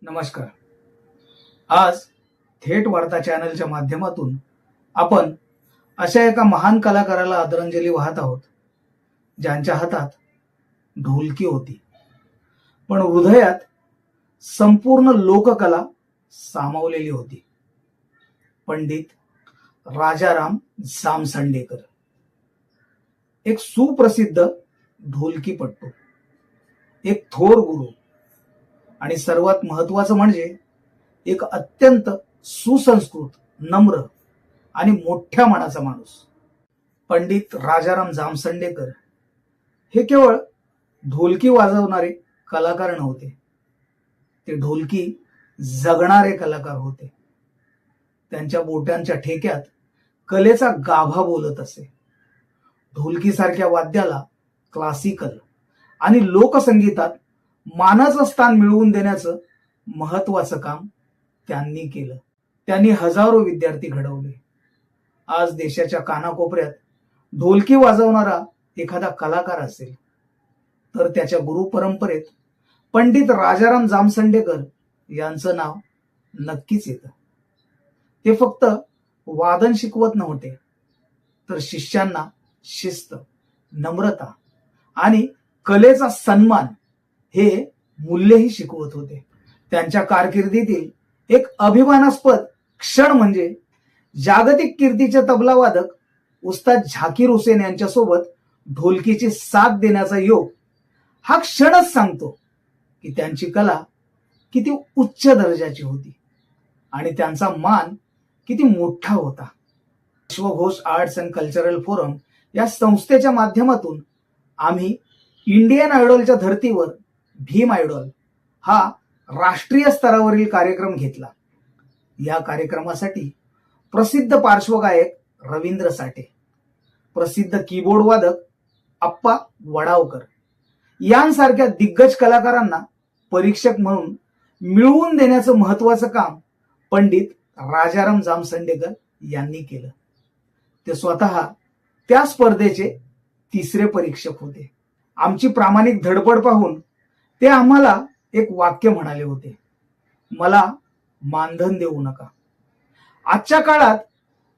नमस्कार. आज थेट वार्ता चॅनलच्या माध्यमातून आपण अशा एका महान कलाकाराला आदरांजली वाहत आहोत ज्यांच्या हातात ढोलकी होती, पण हृदयात संपूर्ण लोककला सामावलेली होती. पंडित राजाराम जामसंडेकर, एक सुप्रसिद्ध ढोलकीपट्टू, एक थोर गुरु आणि सर्वात महत्वाचं म्हणजे एक अत्यंत सुसंस्कृत, नम्र आणि मोठ्या मनाचा माणूस. पंडित राजाराम जामसंडेकर हे केवळ ढोलकी वाजवणारे कलाकार नव्हते, ते ढोलकी जगणारे कलाकार होते. त्यांच्या बोटांच्या ठेक्यात कलेचा गाभा बोलत असे. ढोलकीसारख्या वाद्याला क्लासिकल आणि लोकसंगीतात मानाचं स्थान मिळवून देण्याचं महत्वाचं काम त्यांनी केलं. त्यांनी हजारो विद्यार्थी घडवले. आज देशाच्या कानाकोपऱ्यात ढोलकी वाजवणारा एखादा कलाकार असेल तर त्याच्या गुरु परंपरेत पंडित राजाराम जामसंडेकर यांचं नाव नक्कीच येतं. ते फक्त वादन शिकवत नव्हते, तर शिष्यांना शिस्त, नम्रता आणि कलेचा सन्मान हे मूल्यही शिकवत होते. त्यांच्या कारकिर्दीतील एक अभिमानास्पद क्षण म्हणजे जागतिक कीर्तीचे तबलावादक उस्ताद झाकीर हुसेन यांच्यासोबत ढोलकीची साथ देण्याचा योग. हा क्षणच सांगतो की त्यांची कला किती उच्च दर्जाची होती आणि त्यांचा मान किती मोठा होता. विश्वघोष आर्ट्स अँड कल्चरल फोरम या संस्थेच्या माध्यमातून आम्ही इंडियन आयडॉलच्या धर्तीवर भीम आयडॉल हा राष्ट्रीय स्तरावरील कार्यक्रम घेतला. या कार्यक्रमासाठी प्रसिद्ध पार्श्वगायक रवींद्र साठे, प्रसिद्ध कीबोर्ड वादक अप्पा वडावकर यांसारख्या दिग्गज कलाकारांना परीक्षक म्हणून मिळवून देण्याचं महत्वाचं काम पंडित राजाराम जामसंडेकर यांनी केलं. ते स्वतः त्या स्पर्धेचे तिसरे परीक्षक होते. आमची प्रामाणिक धडपड पाहून ते आम्हाला एक वाक्य म्हणाले होते, मला मानधन देऊ नका. आजच्या काळात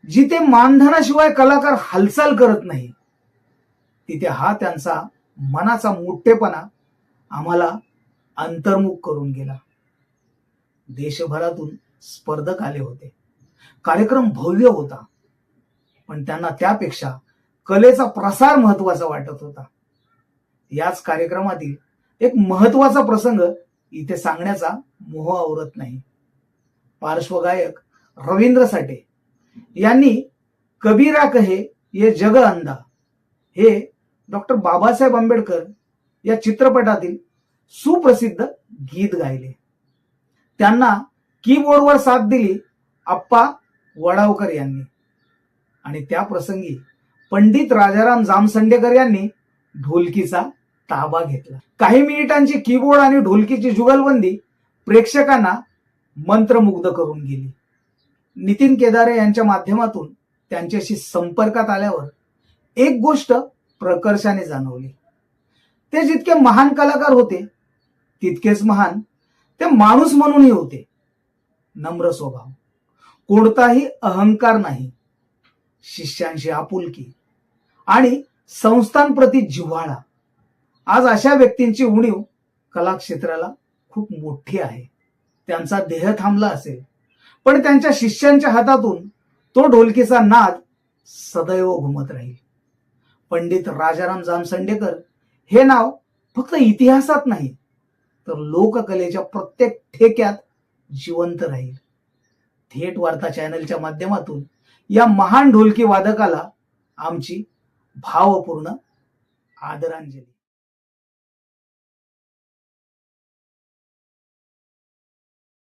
जिथे मानधनाशिवाय कलाकार हालचाल करत नाही, तिथे हा त्यांचा मनाचा मोठेपणा आम्हाला अंतर्मुख करून गेला. देशभरातून स्पर्धक आले होते. कार्यक्रम भव्य होता, पण त्यांना त्यापेक्षा कलेचा प्रसार महत्वाचा वाटत होता. याच कार्यक्रमातील एक महत्वाचा प्रसंग इथे सांगण्याचा मोह आवरत नाही. पार्श्वगायक रवींद्र साठे यांनी कबीरा कहे ये जग अंधा हे डॉक्टर बाबासाहेब आंबेडकर या चित्रपटातील सुप्रसिद्ध गीत गायले. त्यांना कीबोर्डवर साथ दिली अप्पा वडावकर यांनी आणि त्या प्रसंगी पंडित राजाराम जामसंडेकर यांनी ढोलकीचा ताबा घेतला. काही मिनिटांची कीबोर्ड आणि ढोलकीची जुगलबंदी प्रेक्षकांना मंत्रमुग्ध करून गेली. नितीन केदारे यांच्या माध्यमातून त्यांच्याशी संपर्कात आल्यावर एक गोष्ट प्रकर्षाने जाणवली. ते जितके महान कलाकार होते तितकेच महान ते माणूस म्हणूनही होते. नम्र स्वभाव, कोणताही अहंकार नाही, शिष्यांशी आपुलकी आणि संस्थांप्रती जिव्हाळा. आज अशा व्यक्तींची उणीव कला क्षेत्राला खूप मोठी आहे. त्यांचा देह थांबला असेल, पण त्यांच्या शिष्यांच्या हातातून तो ढोलकीचा नाद सदैव घुमत राहील. पंडित राजाराम जामसंडेकर हे नाव फक्त इतिहासात नाही, तर लोककलेच्या प्रत्येक ठेक्यात जिवंत राहील. थेट वार्ता चॅनलच्या माध्यमातून या महान ढोलकी वादकाला आमची भावपूर्ण आदरांजली.